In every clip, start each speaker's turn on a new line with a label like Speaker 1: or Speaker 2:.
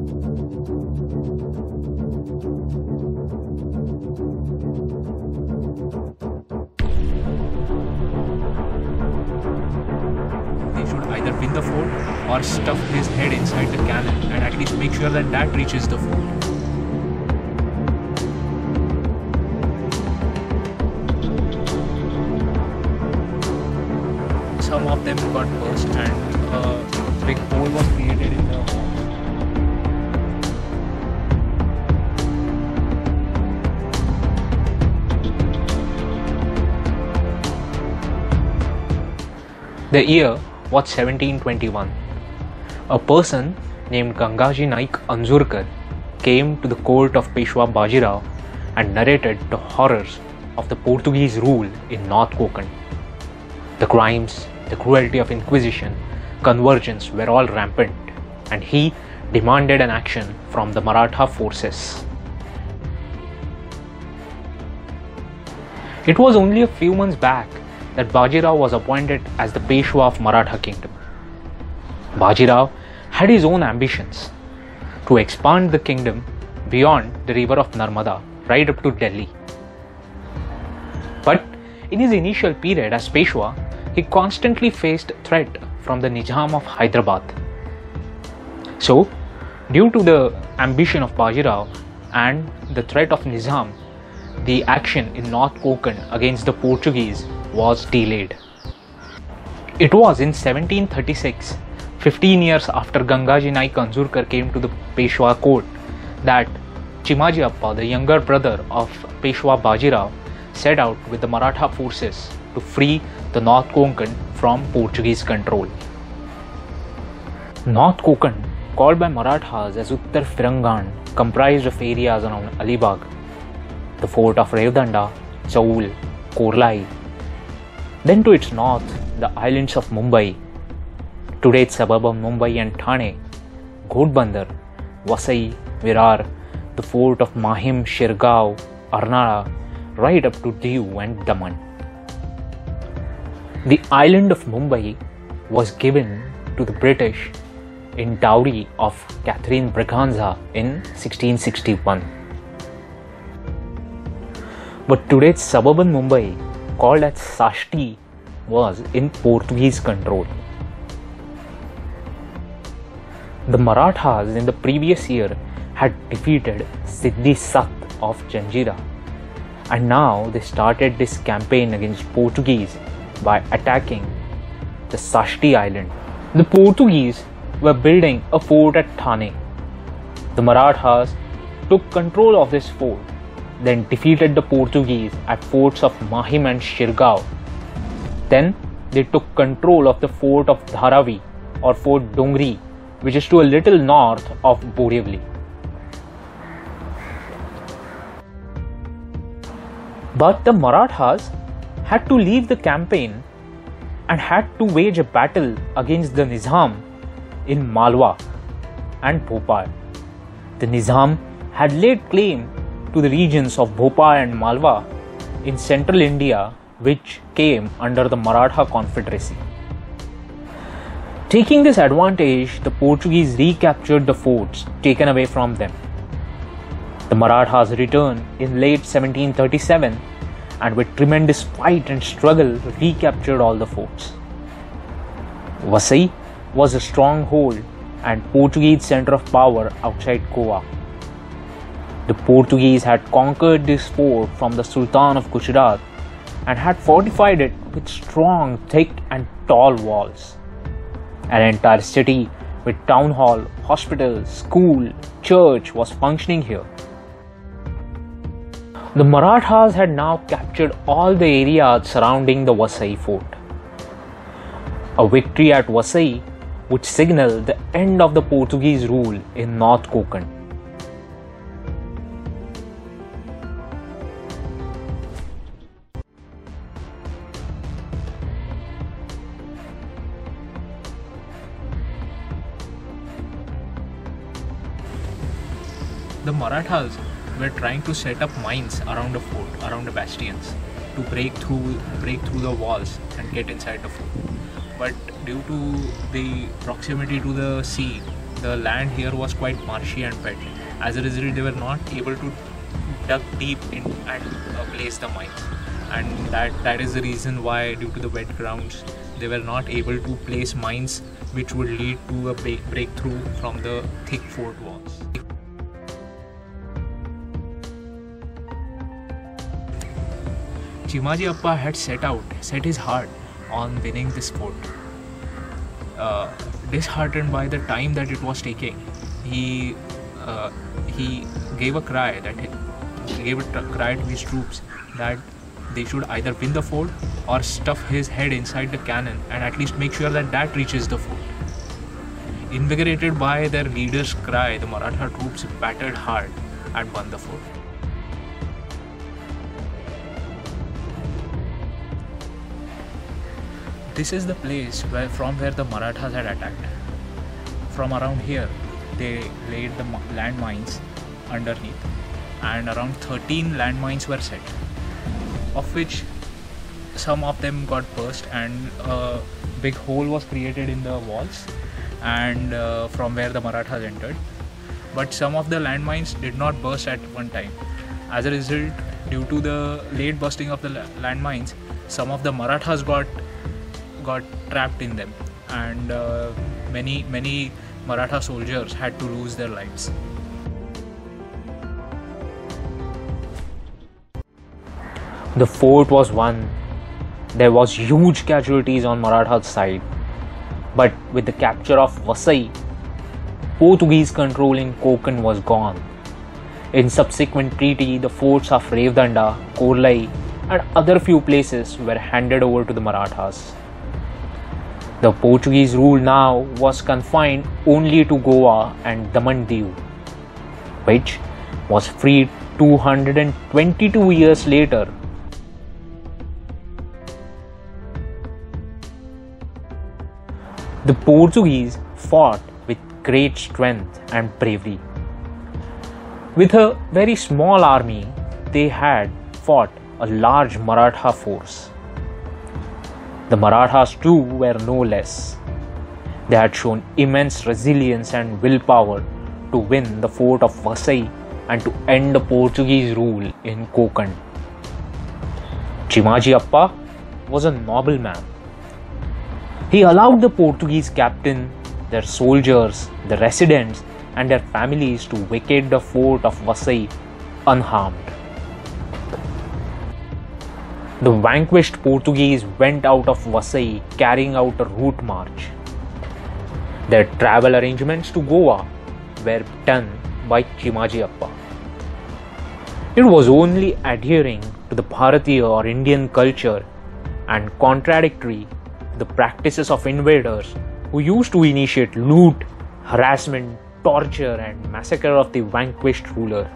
Speaker 1: They should either win the fort or stuff his head inside the cannon and at least make sure that that reaches the fort. Some of them got burst and a big hole was created in the wall. The year was 1721. A person named Gangaji Naik Anzurkar came to the court of Peshwa Bajirao and narrated the horrors of the Portuguese rule in North Konkan. The crimes, the cruelty of Inquisition, convergence were all rampant, and he demanded an action from the Maratha forces. It was only a few months back that Bajirao was appointed as the Peshwa of Maratha kingdom. Bajirao had his own ambitions to expand the kingdom beyond the river of Narmada right up to Delhi. But in his initial period as Peshwa, he constantly faced threat from the Nizam of Hyderabad. So, due to the ambition of Bajirao and the threat of Nizam, the action in North Konkan against the Portuguese was delayed. It was in 1736, 15 years after Gangaji Naik Anzurkar came to the Peshwa court, that Chimaji Appa, the younger brother of Peshwa Bajirao, set out with the Maratha forces to free the North Konkan from Portuguese control. North Konkan, called by Marathas as Uttar Firangan, comprised of areas around Alibag, the fort of Revdanda, Chaul, Korlai. Then to its north, the islands of Mumbai, today's suburb of Mumbai and Thane, Ghodbandar, Vasai, Virar, the fort of Mahim, Shirgaon, Arnara, right up to Diu and Daman. The island of Mumbai was given to the British in dowry of Catherine Braganza in 1661. But today's suburban Mumbai, called as Sashti, was in Portuguese control. The Marathas in the previous year had defeated Siddhi Sat of Janjira, and now they started this campaign against Portuguese by attacking the Sashti island. The Portuguese were building a fort at Thane. The Marathas took control of this fort, then defeated the Portuguese at forts of Mahim and Shirgaon. Then they took control of the fort of Dharavi or Fort Dongri, which is to a little north of Borivali. But the Marathas had to leave the campaign and had to wage a battle against the Nizam in Malwa and Bhopal. The Nizam had laid claim to the regions of Bhopal and Malwa in central India, which came under the Maratha Confederacy. Taking this advantage, the Portuguese recaptured the forts taken away from them. The Marathas returned in late 1737 and with tremendous fight and struggle recaptured all the forts. Vasai was a stronghold and Portuguese center of power outside Goa. The Portuguese had conquered this fort from the Sultan of Gujarat and had fortified it with strong, thick and tall walls. An entire city with town hall, hospital, school, church was functioning here. The Marathas had now captured all the areas surrounding the Vasai fort. A victory at Vasai would signal the end of the Portuguese rule in North Konkan. The Marathas were trying to set up mines around the fort, around the bastions, to break through the walls and get inside the fort. But due to the proximity to the sea, the land here was quite marshy and wet. As a result, they were not able to dug deep in and place the mines, and that is the reason why, due to the wet grounds, they were not able to place mines which would lead to a breakthrough from the thick fort walls. Chimaji Appa had set his heart on winning this fort. Disheartened by the time that it was taking, he gave a cry to his troops that they should either win the fort or stuff his head inside the cannon and at least make sure that reaches the fort. Invigorated by their leader's cry, the Maratha troops battered hard and won the fort. This is the place from where the Marathas had attacked. From around here, they laid the landmines underneath, and around 13 landmines were set, of which some of them got burst and a big hole was created in the walls and from where the Marathas entered. But some of the landmines did not burst at one time. As a result, due to the late bursting of the landmines, some of the Marathas got trapped in them, and many Maratha soldiers had to lose their lives. The fort was won. There was huge casualties on Maratha's side, but with the capture of Vasai, Portuguese control in Konkan was gone. In subsequent treaty, the forts of Revdanda, Korlai and other few places were handed over to the Marathas. The Portuguese rule now was confined only to Goa and Daman Diu, which was freed 222 years later. The Portuguese fought with great strength and bravery. With a very small army, they had fought a large Maratha force. The Marathas too were no less. They had shown immense resilience and willpower to win the fort of Vasai and to end the Portuguese rule in Konkan. Chimaji Appa was a noble man. He allowed the Portuguese captain, their soldiers, the residents and their families to vacate the fort of Vasai unharmed. The vanquished Portuguese went out of Vasai carrying out a route march. Their travel arrangements to Goa were done by Chimaji Appa. It was only adhering to the Bharatiya or Indian culture and contradictory to the practices of invaders who used to initiate loot, harassment, torture and massacre of the vanquished ruler,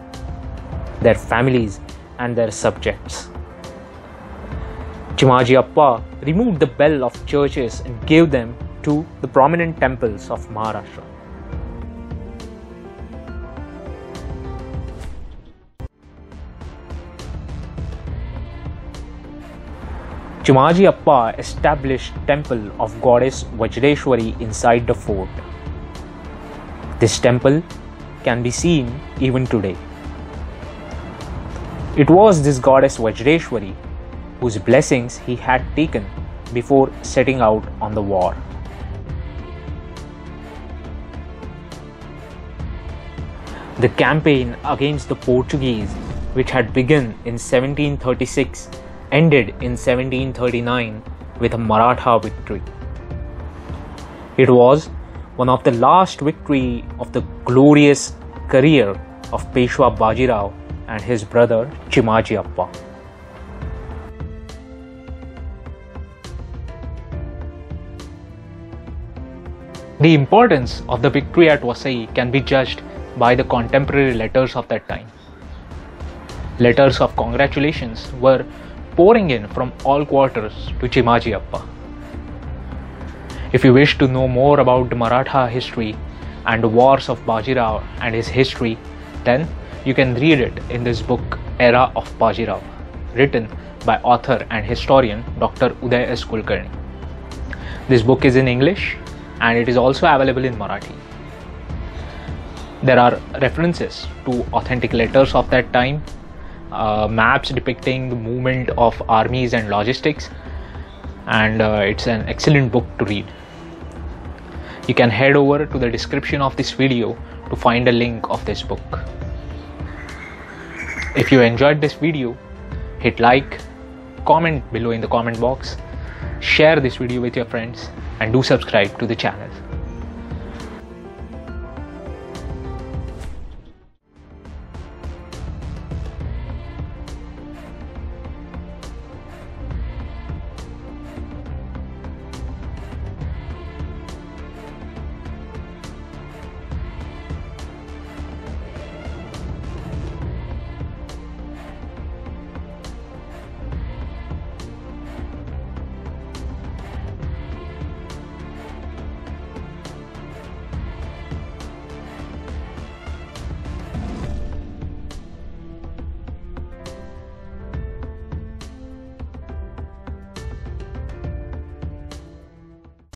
Speaker 1: their families and their subjects. Chimaji Appa removed the bell of churches and gave them to the prominent temples of Maharashtra. Chimaji Appa established temple of goddess Vajreshwari inside the fort. This temple can be seen even today. It was this goddess Vajreshwari whose blessings he had taken before setting out on the war. The campaign against the Portuguese, which had begun in 1736, ended in 1739 with a Maratha victory. It was one of the last victories of the glorious career of Peshwa Bajirao and his brother Chimaji Appa. The importance of the victory at Vasai can be judged by the contemporary letters of that time. Letters of congratulations were pouring in from all quarters to Chimaji Appa. If you wish to know more about the Maratha history and the wars of Bajirao and his history, then you can read it in this book, Era of Bajirao, written by author and historian Dr. Uday S. Kulkarni. This book is in English and it is also available in Marathi. There are references to authentic letters of that time, maps depicting the movement of armies and logistics, and it's an excellent book to read. You can head over to the description of this video to find a link of this book. If you enjoyed this video, hit like, comment below in the comment box, share this video with your friends, and do subscribe to the channel.